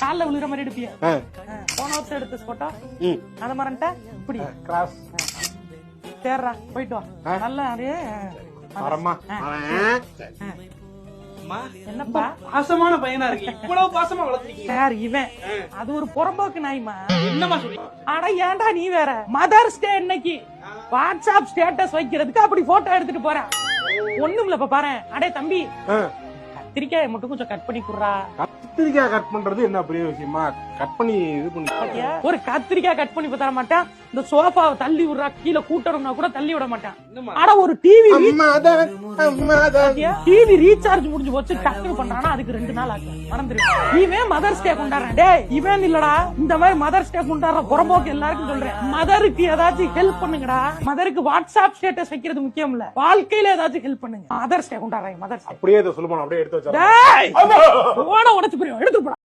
கால்ல விழுற மாதிரி எடுப்பிய போன வருஷம் எடுத்த போட்டோ அத மறந்துட்ட இப்படி கிராஸ் சேர்றா போயிட்டு வா நல்லா அப்படியே என்னப்பா பாசமான பையனா இருக்கு, இவ்வளவு பாசமா வளர்த்துருக்கீங்க சார் இவன் அது ஒரு புறம்போக்கு நாய்மா. என்னமா சொல்லி அட ஏன்டா நீ வேற மதர்ஸ் டே இன்னைக்கு வாட்ஸ்அப் ஸ்டேட்டஸ் வைக்கிறதுக்கு அப்படி போட்டோ எடுத்துட்டு போறேன். ஒண்ணுமில்ல இப்ப பாரு. அடே தம்பி கத்திரிக்காய் மட்டும் கொஞ்சம் கட் பண்ணி குடுறா. கத்திரிக்காய் கட் பண்றது என்ன பெரிய விஷயமா? கட் பண்ணி இது பண்ணி ஒரு கத்திரிக்காய் கட் பண்ணி தர மாட்டேன். இந்த சோஃபாவை தள்ளி விடுறா, கீழே கூட்டணும்னா கூட தள்ளி விட மாட்டேன். ஆனா ஒரு டிவி ரீசார்ஜ் முடிஞ்சு போச்சு டக்குனு பண்றானா அதுக்கு 2 நாள் ஆகும். மறந்துரு. இவன் மதர்ஸ் டே கொண்டாடுறான். டே இவன் இல்லடா, இந்த மாதிரி மதர்ஸ் டே கொண்டாடுற புறம்போக்கு எல்லாருக்கும் சொல்றேன். மதருக்கு ஏதாச்சும் ஹெல்ப் பண்ணுங்கடா. மதருக்கு வாட்ஸ்அப் ஸ்டேட்டஸ் வைக்கிறது முக்கியம் இல்ல, வாழ்க்கையில ஏதாச்சும் ஹெல்ப் பண்ணுங்க. மதர்ஸ் டே கொண்டாடுறாங்க. மதர்ஸ் அப்படியே சொல்லுமா? அப்படியே எடுத்து வச்சா உடச்சு போய் எடுத்து